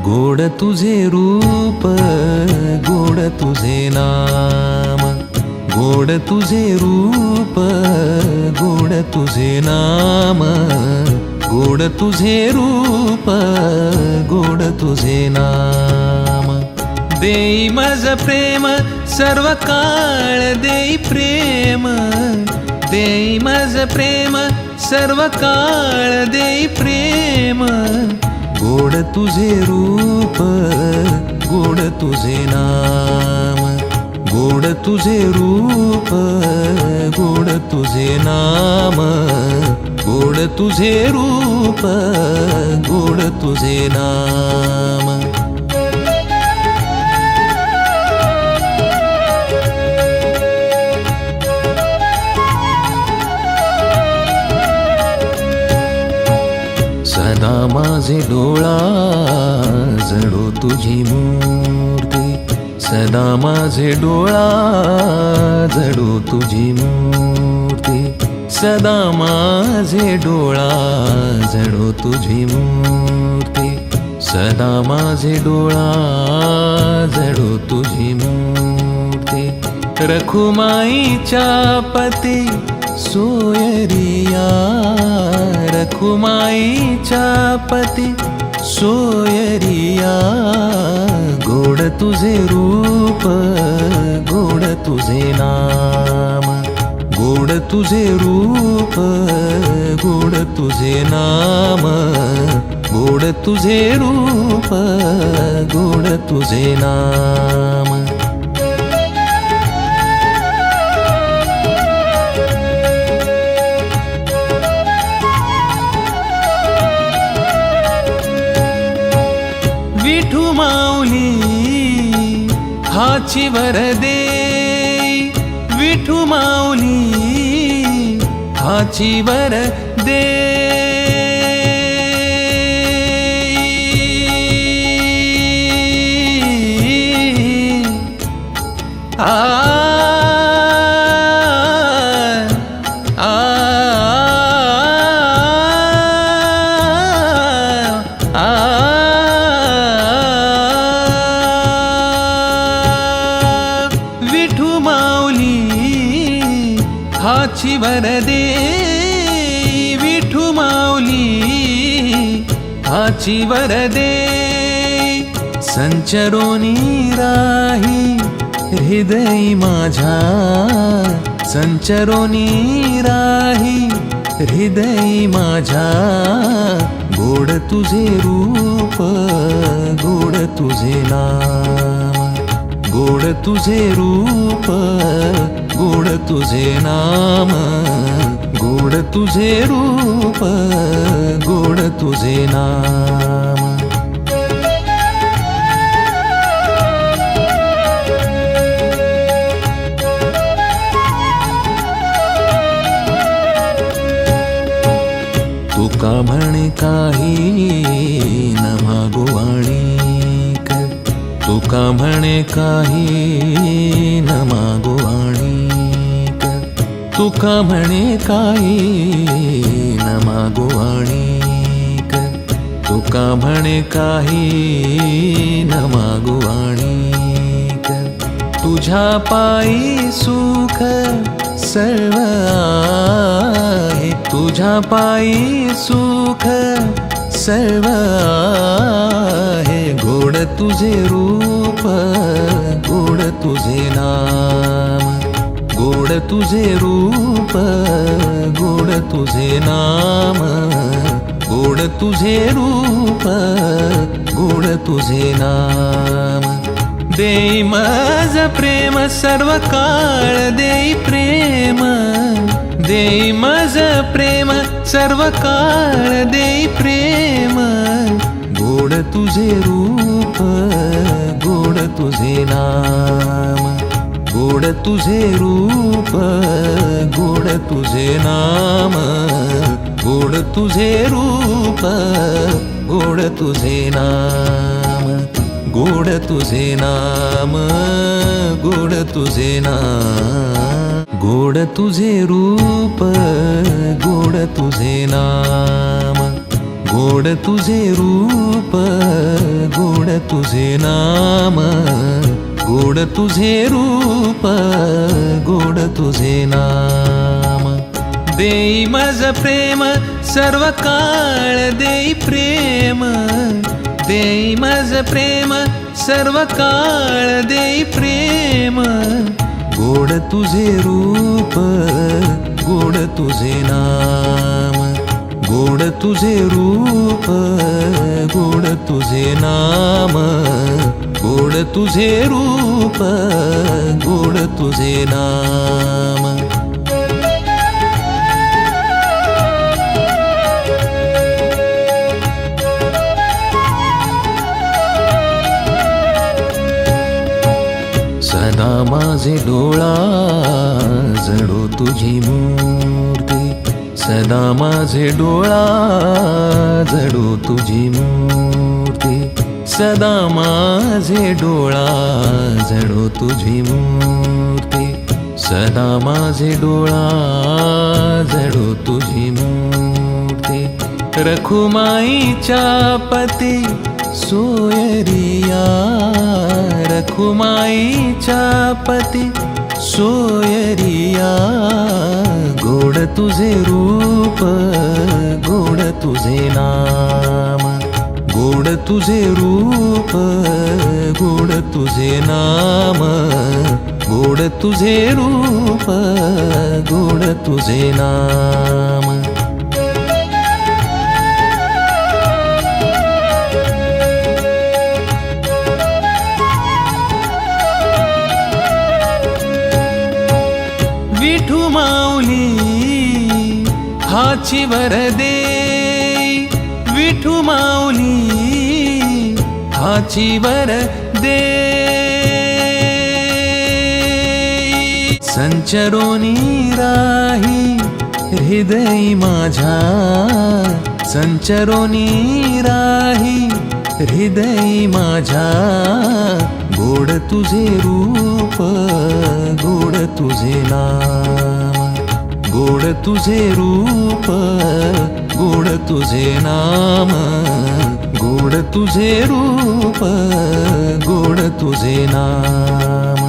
गोड तुझे रूप गोड तुझे नाम, गोड तुझे रूप गोड तुझे नाम, गोड तुझे रूप गोड तुझे नाम. देई मज प्रेम सर्व काळ देई प्रेम, देई मज प्रेम सर्व काळ देई प्रेम. गोड तुझे रूप गोड तुझे नाम, गोड तुझे रूप गोड तुझे नाम, गोड तुझे रूप गोड तुझे नाम. सदा माझे डोळा जडो तुझी मूर्ती, सदा माझे डोळा जडो तुझी मूर्ती, सदा माझे डोळा जडो तुझी मूर्ती, सदा माझे डोळा जडो तुझी मूर्ती. रखुमाईच्या पती सोयरिया, रखुमाईच्या पती सोयरिया. गोड तुझे रूप गोड तुझे नाम, गोड तुझे रूप गोड तुझे नाम, गोड तुझे रूप गोड तुझे नाम. विठू माऊली हाची वरदे, विठू माऊली हाची वरदे. आ हाची वरदे, विठू माऊली हाची वरदे. संचरोनी राही हृदय माझ्या, संचरोनी राही हृदय माझ्या. गोड तुझे रूप गोड तुझे नाम, गोड तुझे रूप गोड तुझे नाम, गोड तुझे रूप गोड तुझे नाम. तुका म्हणे काही न मागो आणिक, तुका म्हणे काही न मागो आणिक, तुका म्हणे काही न मागो आणिक, तुका म्हणे काही न मागो आणिक. तुझ्या पायी सुख सर्व आहे, तुझ्या पायी सुख सर्व आहे. गोड तुझे रूप गोड तुझे नाम, गोड तुझे रूप गोड तुझे नाम, गोड तुझे रूप गोड तुझे नाम. देई मज प्रेम सर्व काळ देई प्रेम, देई मज प्रेम सर्व काळ देई प्रेम. गोड तुझे रूप गोड तुझे नाम, गोड तुझे रूप गोड तुझे नाम, गोड तुझे रूप गोड तुझे नाम. गोड तुझे नाम गोड तुझे नाम, गोड तुझे रूप गोड तुझे नाम, गोड तुझे रूप गोड तुझे नाम, गोड तुझे रूप, गोड तुझे नाम. देई मज प्रेम सर्व काळ देई प्रेम, देई मज प्रेम सर्व काळ देई प्रेम. गोड तुझे रूप, गोड तुझे नाम, गोड तुझे रूप, गोड तुझे नाम, गोड तुझे रूप, गोड तुझे नाम. सदा माझे डोळा जडो तुझी मूर्ती, सदा माझे डोळा जडो तुझी मूर्ती, सदा माझे डोळा जडो तुझी मूर्ती, सदा माझे डोळा जडो तुझी मूर्ती. रखुमाईच्या पती सोयरिया, रखुमाईच्या पती सोयरिया. गोड तुझे रूप, गोड तुझे नाम, गोड तुझे रूप, गोड तुझे नाम, गोड तुझे रूप, गोड तुझे नाम. विठू माऊली हाची वर दे, विठू माऊली हाची वर दे. संचरोनी राही हृदय माझ्या, संचरोनी राही हृदय माझ्या. गोड तुझे रूप, गोड तुझे नाम, गोड तुझे रूप, गोड तुझे नाम, गोड तुझे रूप, गोड तुझे नाम.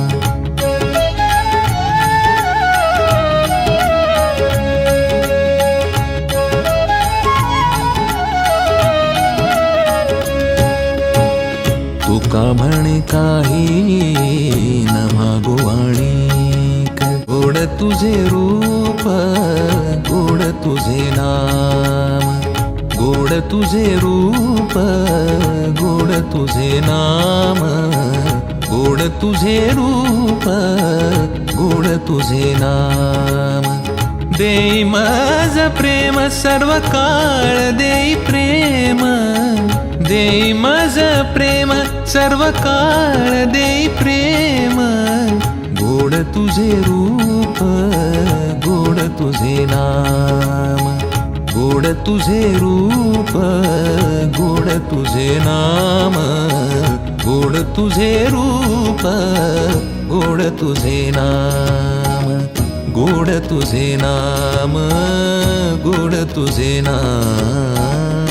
तुका म्हणे काही न मागो आणिक, गोड तुझे रूप, गोड तुझे नाम, गोड तुझे रूप, गोड तुझे नाम, गोड तुझे रूप, गोड तुझे नाम. देई मज प्रेम सर्व काळ देई प्रेम, देई मज प्रेम सर्व काळ देई प्रेम. गोड तुझे रूप, गोड तुझे नाम, गोड तुझे रूप, गोड तुझे नाम, गोड तुझे रूप, गोड तुझे नाम, गोड तुझे नाम, गोड तुझे नाम.